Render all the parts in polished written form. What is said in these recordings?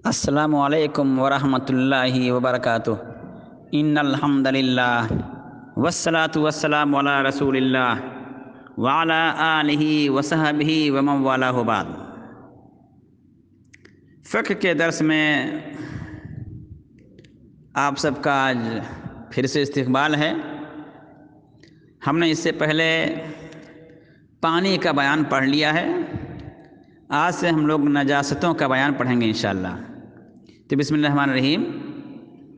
السلام علیکم ورحمۃ اللہ وبرکاتہ۔ ان الحمد للہ والصلاة والسلام علی رسول اللہ وعلی آلہ وصحبہ ومن والہ بعد۔ فقہ کے درس میں آپ سب کا آج پھر سے استقبال ہے۔ ہم نے اس سے پہلے پانی کا بیان پڑھ لیا ہے، آج سے ہم لوگ نجاستوں کا بیان پڑھیں گے انشاءاللہ۔ تو بسم اللہ الرحمن الرحیم۔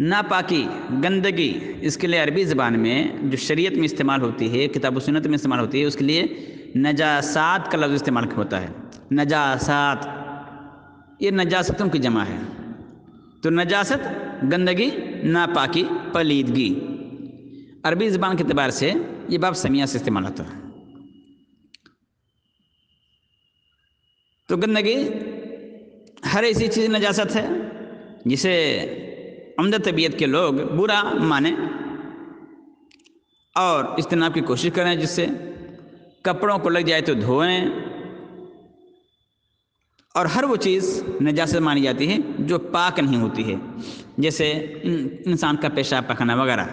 ناپاکی، گندگی، اس کے لیے عربی زبان میں جو شریعت میں استعمال ہوتی ہے، کتاب و سنت میں استعمال ہوتی ہے، اس کے لیے نجاسات کا لفظ استعمال ہوتا ہے۔ نجاسات، یہ نجاستوں کی جمع ہے۔ تو نجاست، گندگی، ناپاکی، پلیدگی، عربی زبان کے اعتبار سے یہ باب سمیہ سے استعمال ہوتا ہے۔ تو گندگی ہر ایسی چیز نجاست ہے جسے عمدہ طبیعت کے لوگ برا مانیں اور اجتناب کی کوشش کریں، جس سے کپڑوں کو لگ جائے تو دھوئیں، اور ہر وہ چیز نجاست مانی جاتی ہے جو پاک نہیں ہوتی ہے، جیسے انسان کا پیشاب پخانا وغیرہ۔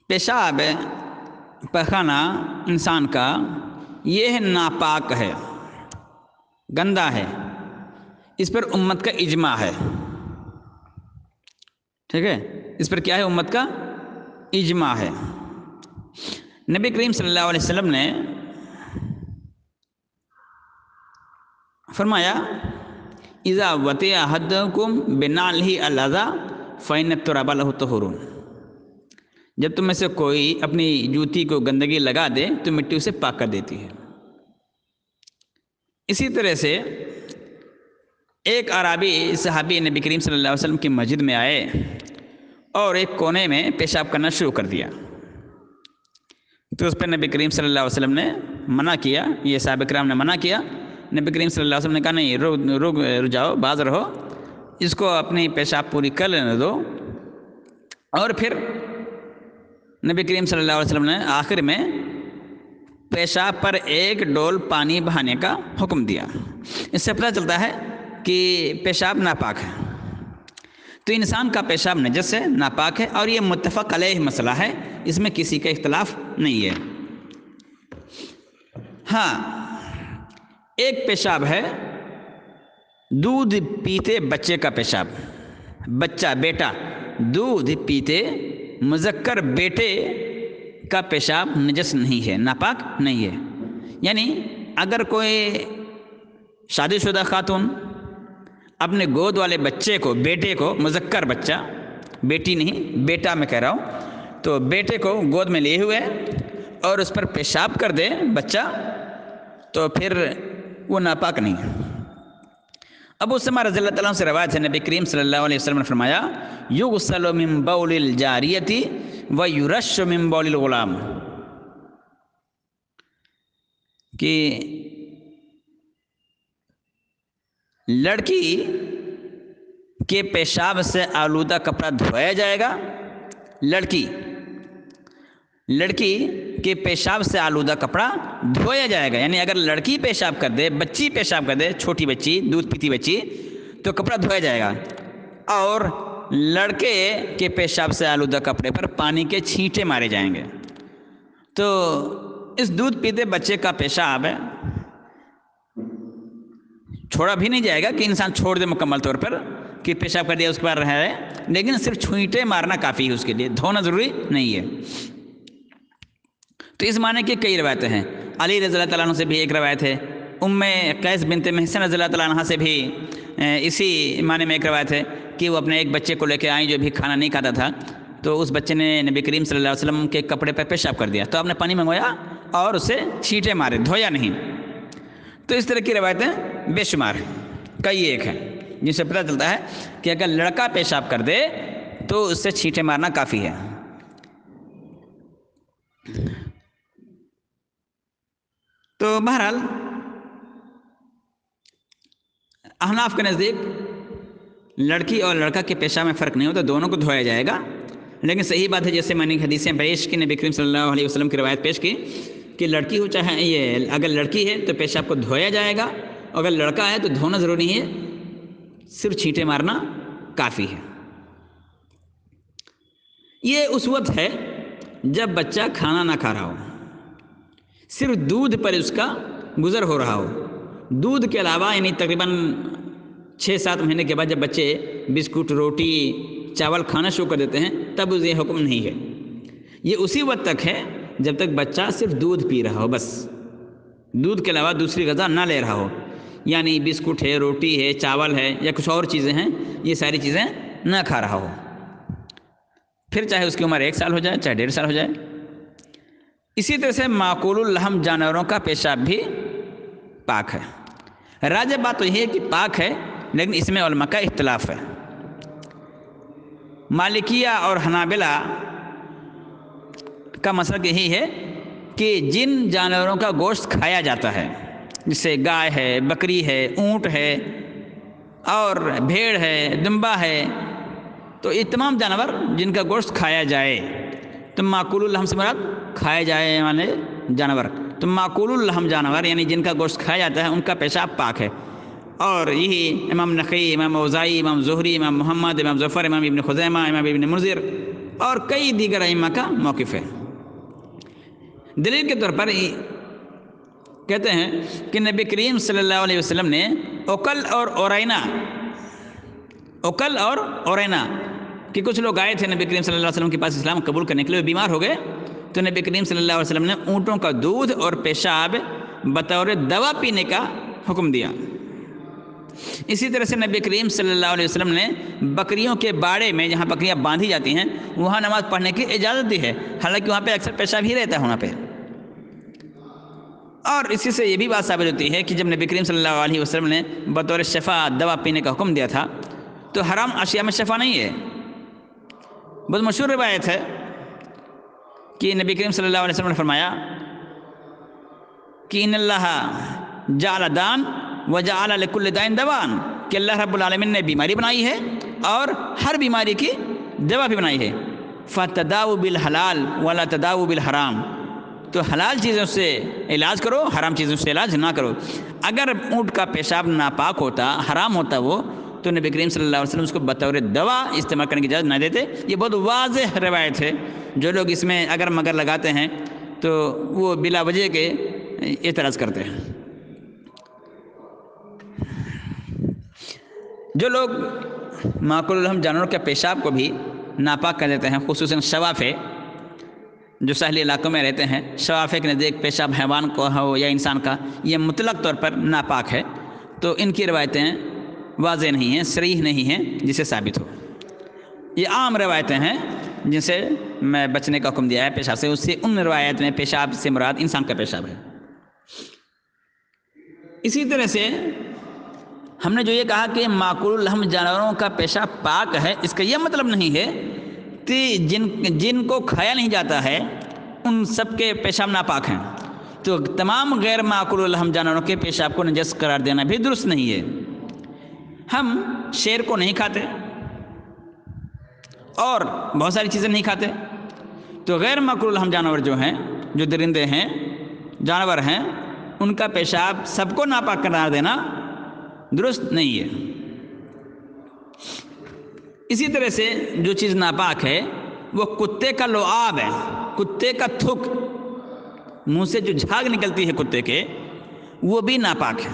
پیشاب پخانا انسان کا یہ ناپاک ہے، گندا ہے، اس پر امت کا اجماع ہے۔ ٹھیک ہے، اس پر کیا ہے؟ امت کا اجماع ہے۔ نبی کریم صلی اللہ علیہ وسلم نے فرمایا اذا وطئ احدکم بنعلہ الاذی فإن التراب لہ طہور۔ جب تم میں سے کوئی اپنی جوتی کو گندگی لگا دے تو مٹی اسے پاک کر دیتی ہے۔ اسی طرح سے ایک اعرابی صحابی نبی کریم صلی اللہ علیہ وسلم کی مسجد میں آئے اور ایک کونے میں پیشاب کرنا شروع کر دیا، تو اس پر نبی کریم صلی اللہ علیہ وسلم نے منع کیا، یہ صحابہ کرام نے منع کیا۔ نبی کریم صلی اللہ علیہ وسلم نے کہا نہیں، رک جاؤ، باز رہو، اس کو اپنی پیشاب پوری کر لینے دو۔ اور پھر نبی کریم صلی اللہ علیہ وسلم نے آخر میں پیشاب پر ایک ڈول پانی بہانے کا حکم دیا۔ اس سے پتہ چلتا ہے کہ پیشاب ناپاک ہے۔ تو انسان کا پیشاب نجس ہے، ناپاک ہے، اور یہ متفق علیہ مسئلہ ہے، اس میں کسی کا اختلاف نہیں ہے۔ ہاں، ایک پیشاب ہے دودھ پیتے بچے کا پیشاب۔ بچہ، بیٹا، دودھ پیتے مذکر بیٹے کا پیشاب نجس نہیں ہے، ناپاک نہیں ہے۔ یعنی اگر کوئی شادی شدہ خاتون اپنے گود والے بچے کو، بیٹے کو، مذکر بچہ، بیٹی نہیں، بیٹا میں کہہ رہا ہوں، تو بیٹے کو گود میں لیے ہوئے اور اس پر پیشاب کر دے بچہ، تو پھر وہ ناپاک نہیں ہے۔ ابو سلمہ رضی اللہ تعالیٰ عنہ سے روایت ہے، نبی کریم صلی اللہ علیہ وسلم نے فرمایا یغسل من بول الجاریۃ ویرش من بول الغلام، کہ لڑکی کے پیشاب سے آلودہ کپڑا دھویا جائے گا، لڑکی کے پیشاب سے آلودہ کپڑا دھویا جائے گا۔ یعنی اگر لڑکی پیشاب کر دے، بچی پیشاب کر دے، چھوٹی بچی، دودھ پیتی بچی، تو کپڑا دھویا جائے گا، اور لڑکے کے پیشاب سے آلودہ کپڑے پر پانی کے چھینٹے مارے جائیں گے۔ تو اس دودھ پیتے بچے کا پیشاب چھوڑا بھی نہیں جائے گا کہ انسان چھوڑ دے مکمل طور پر کہ پیشاب کر دیا اس کے بعد رہے، لیکن صرف چھینٹے مارنا کافی ہے، اس کے لیے دھونا ضروری نہیں ہے۔ تو اس معنی کی کئی روایتیں ہیں۔ علی رضی اللہ تعالیٰ عنہ سے بھی ایک روایت ہے، ام قیس بنت محصن رضی اللہ تعالیٰ عنہ سے بھی اسی معنی میں ایک روایت ہے کہ وہ اپنے ایک بچے کو لے کے آئیں جو بھی کھانا نہیں کھاتا تھا، تو اس بچے نے نبی کریم صلی اللہ علیہ وسلم کے کپڑے پر پیشاب کر دیا، تو آپ نے پانی منگوایا اور اسے چھینٹے مارے، دھویا نہیں۔ تو اس طرح کی روایتیں بے شمار ہیں، کئی ایک ہیں، جن سے پتہ چلتا ہے کہ اگر لڑکا پیشاب کر دے تو اس سے چھینٹے مارنا کافی ہے۔ تو بہرحال احناف کے نزدیک لڑکی اور لڑکا کے پیشاب میں فرق نہیں ہوتا، دونوں کو دھویا جائے گا۔ لیکن صحیح بات ہے، جیسے میں نے حدیثیں پیش کی، نبی کریم صلی اللہ علیہ وسلم کی روایت پیش کی کہ لڑکی ہو چاہے یہ اگر لڑکی ہے تو پیشاب کو دھویا جائے گا، اگر لڑکا ہے تو دھونا ضروری نہیں ہے، صرف چھینٹے مارنا کافی ہے۔ یہ اس وقت ہے جب بچہ کھانا نہ کھا رہا ہو، صرف دودھ پر اس کا گزر ہو رہا ہو، دودھ کے علاوہ یعنی تقریباً 6-7 مہینے کے بعد جب بچے بسکٹ، روٹی، چاول کھانا شروع کر دیتے ہیں تب یہ حکم نہیں ہے۔ یہ اسی وقت تک ہے جب تک بچہ صرف دودھ پی رہا ہو، بس دودھ کے علاوہ دوسری غذا نہ لے رہا ہو، یعنی بسکٹ ہے، روٹی ہے، چاول ہے یا کچھ اور چیزیں ہیں، یہ ساری چیزیں نہ کھا رہا ہو، پھر چاہے اس کی عمر 1 سال ہو جائے چاہے 1.5 سال ہو جائے۔ اسی طرح سے معقول اللحم جانوروں کا پیشاب بھی پاک ہے۔ راجح بات تو یہ ہے کہ پاک ہے، لیکن اس میں علماء کا اختلاف ہے۔ مالکیہ اور حنابلہ کا مسلک یہی ہے کہ جن جانوروں کا گوشت کھایا جاتا ہے، جیسے گائے ہے، بکری ہے، اونٹ ہے اور بھیڑ ہے، دمبا ہے، تو یہ تمام جانور جن کا گوشت کھایا جائے، تو معقول اللحم سے مراد کھائے جائے والے جانور، تو معقول اللحم جانور یعنی جن کا گوشت کھایا جاتا ہے ان کا پیشاب پاک ہے۔ اور یہی امام نخعی، امام اوزاعی، امام زہری، امام محمد، امام ظفر، امام ابن خزیمہ، امام ابن منذر اور کئی دیگر ائمہ کا موقف ہے۔ دلیل کے طور پر کہتے ہیں کہ نبی کریم صلی اللہ علیہ وسلم نے عقل اور اورینا کہ کچھ لوگ آئے تھے نبی کریم صلی اللہ علیہ وسلم کے پاس اسلام قبول کرنے کے لیے، بیمار ہو گئے، تو نبی کریم صلی اللہ علیہ وسلم نے اونٹوں کا دودھ اور پیشاب بطور دوا پینے کا حکم دیا۔ اسی طرح سے نبی کریم صلی اللہ علیہ وسلم نے بکریوں کے باڑے میں جہاں بکریاں باندھی جاتی ہیں وہاں نماز پڑھنے کی اجازت دی ہے، حالانکہ وہاں پہ اکثر پیشاب ہی رہتا ہے وہاں پہ۔ اور اسی سے یہ بھی بات ثابت ہوتی ہے کہ جب نبی کریم صلی اللہ علیہ وسلم نے بطور شفا دوا پینے کا حکم دیا تھا تو حرام اشیاء میں شفا نہیں ہے۔ بہت مشہور روایت ہے کہ نبی کریم صلی اللہ علیہ وسلم نے فرمایا کہ ان اللہ جعل دان وجعل لکل داء دواء، کہ اللہ رب العالمین نے بیماری بنائی ہے اور ہر بیماری کی دوا بھی بنائی ہے۔ فتداؤ بالحلال ولا تداؤ بالحرام، تو حلال چیزوں سے علاج کرو، حرام چیزوں سے علاج نہ کرو۔ اگر اونٹ کا پیشاب ناپاک ہوتا، حرام ہوتا وہ، تو نبی کریم صلی اللہ علیہ وسلم اس کو بطور دوا استعمال کرنے کی اجازت نہ دیتے۔ یہ بہت واضح روایت ہے، جو لوگ اس میں اگر مگر لگاتے ہیں تو وہ بلا وجہ کے اعتراض کرتے ہیں۔ جو لوگ معقول اللحم جانوروں کے پیشاب کو بھی ناپاک کر دیتے ہیں، خصوصاً شوافے جو ساحلی علاقوں میں رہتے ہیں، شوافے کے نزدیک پیشاب حیوان کو ہو یا انسان کا یہ مطلق طور پر ناپاک ہے، تو ان کی روایتیں واضح نہیں ہیں، صریح نہیں ہیں جسے ثابت ہو۔ یہ عام روایتیں ہیں جن سے میں بچنے کا حکم دیا ہے پیشاب سے، اس سے ان روایت میں پیشاب سے مراد انسان کا پیشاب ہے۔ اسی طرح سے ہم نے جو یہ کہا کہ معقول اللحم جانوروں کا پیشاب پاک ہے، اس کا یہ مطلب نہیں ہے کہ جن کو کھایا نہیں جاتا ہے ان سب کے پیشاب ناپاک ہیں، تو تمام غیر معقول اللحم جانوروں کے پیشاب کو نجس قرار دینا بھی درست نہیں ہے۔ ہم شیر کو نہیں کھاتے اور بہت ساری چیزیں نہیں کھاتے، تو غیر معقول اللحم جانور جو ہیں، جو درندے ہیں، جانور ہیں، ان کا پیشاب سب کو ناپاک قرار دینا درست نہیں ہے۔ اسی طرح سے جو چیز ناپاک ہے وہ کتے کا لعاب ہے، کتے کا تھک، منہ سے جو جھاگ نکلتی ہے کتے کے، وہ بھی ناپاک ہے۔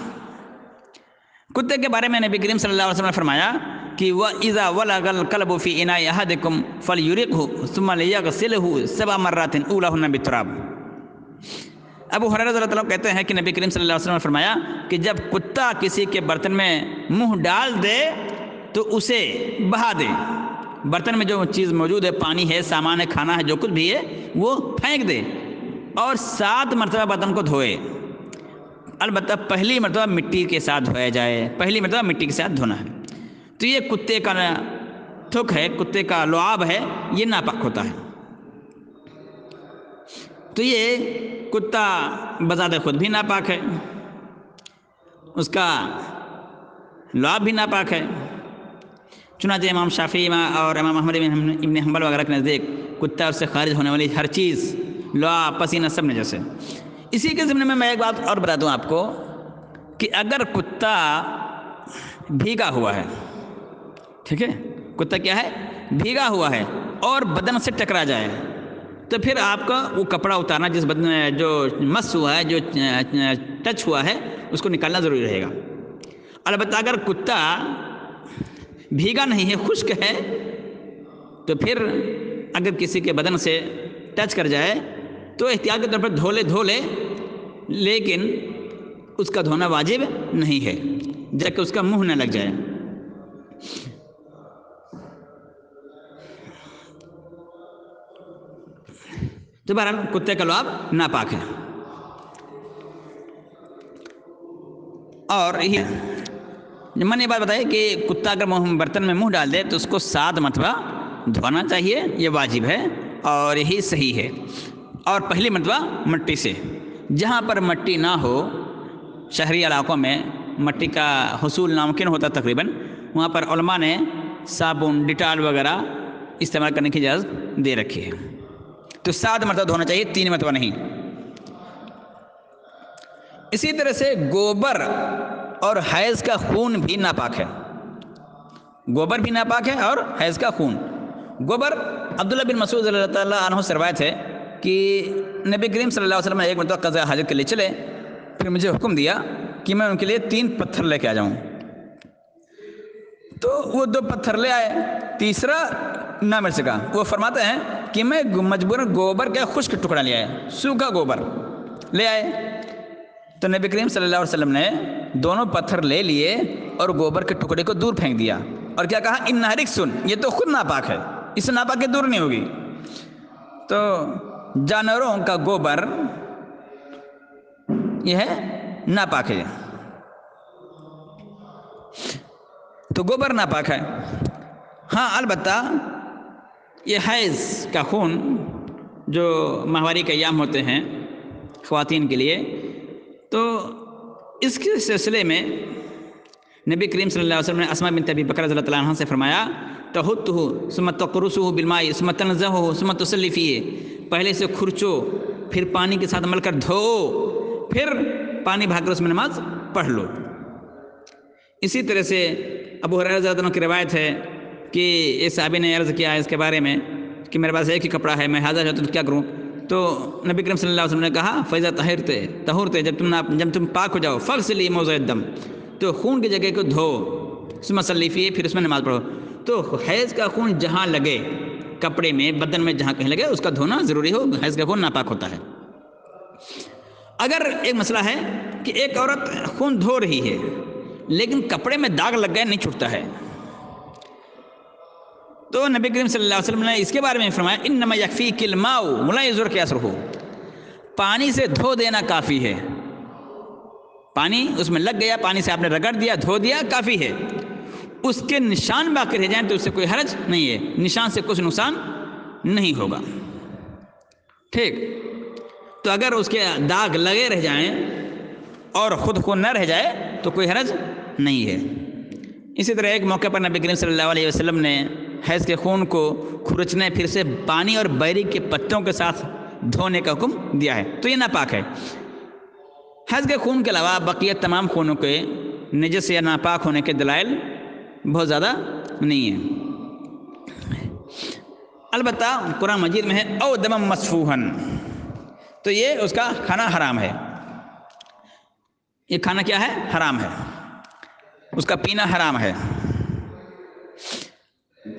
کتے کے بارے میں نبی کریم صلی اللہ علیہ وسلم نے فرمایا کہ وَإِذَا وَلَغَ الْكَلْبُ فِي إِنَاءِ أَحَدِكُمْ فَلْيُرِقْهُ ثُمَّ لِيَغْسِلْهُ 7 مرات أُولَاهُنَّ بِالتُّرَابِ۔ ابو ہریرہ رضی اللہ عنہ کہتے ہیں کہ نبی کریم صلی اللہ علیہ وسلم نے فرمایا کہ جب کتا کسی کے برتن میں منہ ڈال دے تو اسے بہا دے، برتن میں جو چیز موجود ہے، پانی ہے، سامان ہے، کھانا ہے، جو کچھ بھی ہے، وہ پھینک دے اور 7 مرتبہ برتن کو دھوئے۔ البتہ پہلی مرتبہ مٹی کے ساتھ دھویا جائے، پہلی مرتبہ مٹی کے ساتھ دھونا ہے۔ تو یہ کتے کا تھک ہے، کتے کا لعاب ہے، یہ ناپاک ہوتا ہے۔ تو یہ کتا بذات خود بھی ناپاک ہے، اس کا لعاب بھی ناپاک ہے۔ چنانچہ امام شافعی اور امام احمد ابن حنبل وغیرہ کے نزدیک کتا اس سے خارج ہونے والی ہر چیز، لعاب، پسینہ، سب نجس ہے۔ اسی کے ضمن میں ایک بات اور بتا دوں آپ کو کہ اگر کتا بھیگا ہوا ہے، ٹھیک ہے، کتا کیا ہے؟ بھیگا ہوا ہے اور بدن سے ٹکرا جائے تو پھر آپ کا وہ کپڑا اتارنا، جس بدن میں جو مس ہوا ہے، جو ٹچ ہوا ہے، اس کو نکالنا ضروری رہے گا۔ البتہ اگر کتا بھیگا نہیں ہے، خشک ہے، تو پھر اگر کسی کے بدن سے ٹچ کر جائے تو احتیاط کے طور پر دھو لے، لیکن اس کا دھونا واجب نہیں ہے جب کہ اس کا منہ نہ لگ جائے۔ تو بہرحال کتے کا لعاب ناپاک ہے۔ اور میں نے یہ بات بتائی کہ کتا اگر برتن میں منہ ڈال دے تو اس کو 7 مرتبہ دھونا چاہیے، یہ واجب ہے اور یہی صحیح ہے۔ اور پہلی مرتبہ مٹی سے، جہاں پر مٹی نہ ہو، شہری علاقوں میں مٹی کا حصول ناممکن ہوتا تقریباً، وہاں پر علماء نے صابن، ڈیٹال وغیرہ استعمال کرنے کی اجازت دے رکھی ہے۔ تو 7 مرتبہ دھونا چاہیے، 3 مرتبہ نہیں۔ اسی طرح سے گوبر اور حیض کا خون بھی ناپاک ہے۔ گوبر بھی ناپاک ہے اور حیض کا خون۔ گوبر، عبداللہ بن مسعود رضی اللہ تعالیٰ عنہ سے روایت ہے کہ نبی کریم صلی اللہ علیہ وسلم نے ایک مرتبہ قضاء حاجت کے لیے چلے، پھر مجھے حکم دیا کہ میں ان کے لیے 3 پتھر لے کے آ جاؤں۔ تو وہ 2 پتھر لے آئے، تیسرا نہ مل سکا۔ وہ فرماتے ہیں کہ میں مجبوراً گوبر کا خشک ٹکڑا لے آئے، سوکھا گوبر لے آئے۔ تو نبی کریم صلی اللہ علیہ وسلم نے دونوں پتھر لے لیے اور گوبر کے ٹکڑے کو دور پھینک دیا اور کیا کہا؟ انھا رجس، یہ تو خود ناپاک ہے، اس سے ناپاکی دور نہیں ہوگی۔ تو جانوروں کا گوبر یہ ہے ناپاک ہے، تو گوبر ناپاک ہے۔ ہاں البتہ یہ حیض کا خون جو ماہواری کے ایام ہوتے ہیں خواتین کے لیے، تو اس کے سلسلے میں نبی کریم صلی اللہ علیہ وسلم نے اسماء بنت ابی بکر رضی اللہ عنہا سے فرمایا تحتہ ثم تقرصہ بالماء ثم تنزہہ ثم تصلی فیہ، پہلے سے کھرچو، پھر پانی کے ساتھ مل کر دھو، پھر پانی بہا کر اس میں نماز پڑھ لو۔ اسی طرح سے ابو ہریرہ رضی اللہ عنہ کی روایت ہے کہ ایک صحابی نے عرض کیا اس کے بارے میں کہ میرے پاس ایک ہی کپڑا ہے، میں حاضر چاہتا ہوں تو کیا کروں؟ تو نبی کریم صلی اللہ علیہ وسلم نے کہا فَإِذَا طَهُرْتَ، جب تم پاک ہو جاؤ، فَاغْسِلِي مَوْضِعَ الدَّمِ، تو خون کی جگہ کو دھو، ثُمَّ صَلِّي فِيهِ، پھر اس میں نماز پڑھو۔ تو حیض کا خون جہاں لگے، کپڑے میں، بدن میں، جہاں کہیں لگے، اس کا دھونا ضروری ہو، حیض کا خون ناپاک ہوتا ہے۔ اگر ایک مسئلہ ہے کہ ایک عورت خون دھو رہی ہے لیکن کپڑے میں داغ لگ گئے، نہیں چھوٹتا ہے، تو نبی کریم صلی اللہ علیہ وسلم نے اس کے بارے میں فرمایا انما یکفیک الماء ولا یضرک اثرہ، پانی سے دھو دینا کافی ہے، پانی اس میں لگ گیا، پانی سے آپ نے رگڑ دیا، دھو دیا، کافی ہے۔ اس کے نشان باقی رہ جائیں تو اس سے کوئی حرج نہیں ہے، نشان سے کچھ نقصان نہیں ہوگا، ٹھیک۔ تو اگر اس کے داغ لگے رہ جائیں اور خود خون نہ رہ جائے تو کوئی حرج نہیں ہے۔ اسی طرح ایک موقع پر نبی کریم صلی اللہ علیہ وسلم نے حیض کے خون کو کھرچنے پھر سے پانی اور بیری کے پتوں کے ساتھ دھونے کا حکم دیا ہے، تو یہ ناپاک ہے۔ حیض کے خون کے علاوہ بقیہ تمام خونوں کے نجس یا ناپاک ہونے کے دلائل بہت زیادہ نہیں ہیں۔ البتہ قرآن مجید میں ہے او دم مسفوحن، تو یہ اس کا کھانا حرام ہے، یہ کھانا کیا ہے؟ حرام ہے، اس کا پینا حرام ہے۔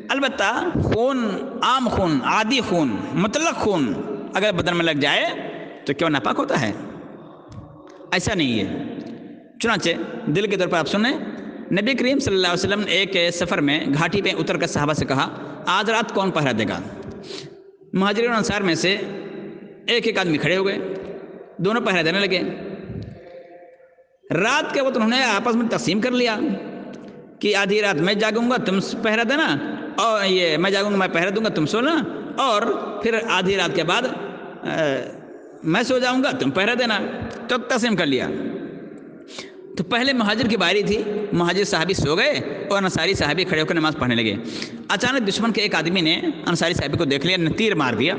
البتہ خون، عام خون، عادی خون، مطلق خون اگر بدن میں لگ جائے تو کیوں ناپاک ہوتا ہے؟ ایسا نہیں ہے۔ چنانچہ دل کے طور پر آپ سنیں، نبی کریم صلی اللہ علیہ وسلم نے ایک سفر میں گھاٹی پہ اتر کر صحابہ سے کہا آج رات کون پہرا دے گا؟ مہاجرین و انصار میں سے ایک آدمی کھڑے ہو گئے، دونوں پہرا دینے لگے۔ رات کے وقت انہوں نے آپس میں تقسیم کر لیا کہ آدھی رات میں جاگوں گا تم پہرا دینا، اور یہ میں جاگوں گا میں پہرا دوں گا تم سونا، اور پھر آدھی رات کے بعد میں سو جاؤں گا تم پہرا دینا، تو تقسیم کر لیا۔ تو پہلے مہاجر کی باری تھی، مہاجر صحابی سو گئے اور انصاری صحابی کھڑے ہو کر نماز پڑھنے لگے۔ اچانک دشمن کے ایک آدمی نے انصاری صحابی کو دیکھ لیا، نے تیر مار دیا۔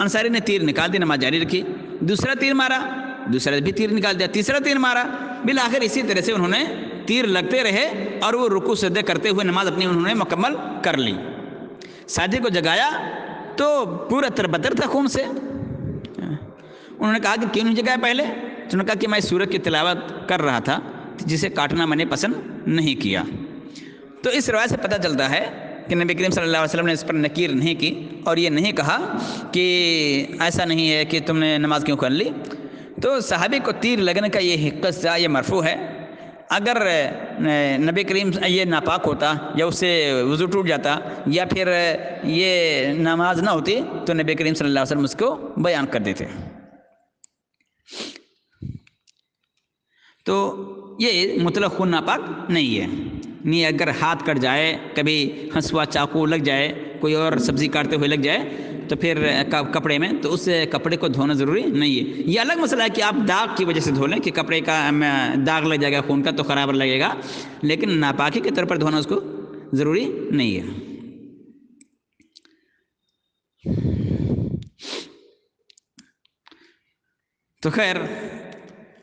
انصاری نے تیر نکال دی، نماز جاری رکھی۔ دوسرا تیر مارا، دوسرا بھی تیر نکال دیا، تیسرا تیر مارا، بالآخر اسی طرح سے انہوں نے تیر لگتے رہے اور وہ رکوع سجدے کرتے ہوئے نماز اپنی انہوں نے مکمل کر لی۔ ساتھی کو جگایا تو پورا تربتر تھا خون سے۔ انہوں نے کہا کہ کیوں نہیں جگایا پہلے؟ تو انہوں نے کہا کہ میں سورت کی تلاوت کر رہا تھا جسے کاٹنا میں نے پسند نہیں کیا۔ تو اس روایت سے پتہ چلتا ہے کہ نبی کریم صلی اللہ علیہ وسلم نے اس پر نکیر نہیں کی اور یہ نہیں کہا کہ ایسا نہیں ہے کہ تم نے نماز کیوں کر لی۔ تو صحابی کو تیر لگنے کا یہ قصہ یہ مرفوع ہے۔ اگر نبی کریم یہ ناپاک ہوتا یا اس سے وضو ٹوٹ جاتا یا پھر یہ نماز نہ ہوتی تو نبی کریم صلی اللہ علیہ وسلم اس کو بیان کر دیتے۔ تو یہ مطلق خون ناپاک نہیں ہے، نہیں اگر ہاتھ کٹ جائے، کبھی ہنسوا چاقو لگ جائے، کوئی اور سبزی کاٹتے ہوئے لگ جائے تو پھر کپڑے میں، تو اس کپڑے کو دھونا ضروری نہیں ہے۔ یہ الگ مسئلہ ہے کہ آپ داغ کی وجہ سے دھو لیں کہ کپڑے کا داغ لگ جائے گا خون کا تو خراب لگے گا، لیکن ناپاکی کے طور پر دھونا اس کو ضروری نہیں ہے۔ تو خیر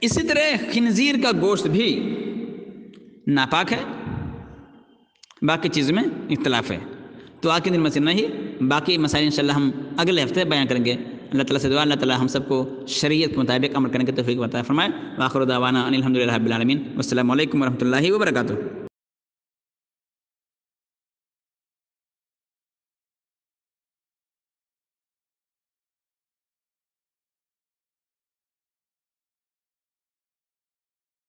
اسی طرح خنزیر کا گوشت بھی ناپاک ہے، باقی چیزوں میں اختلاف ہے۔ تو آج کے دن میں سے نہیں، باقی مسائل انشاءاللہ ہم اگلے ہفتے بیان کریں گے۔ اللہ تعالیٰ سے دعا اللہ تعالیٰ ہم سب کو شریعت کے مطابق عمل کرنے کے توفیق عطا فرمائے۔ وآخر دعوانا ان الحمد للہ رب العالمین، والسلام علیکم ورحمۃ اللہ وبرکاتہ۔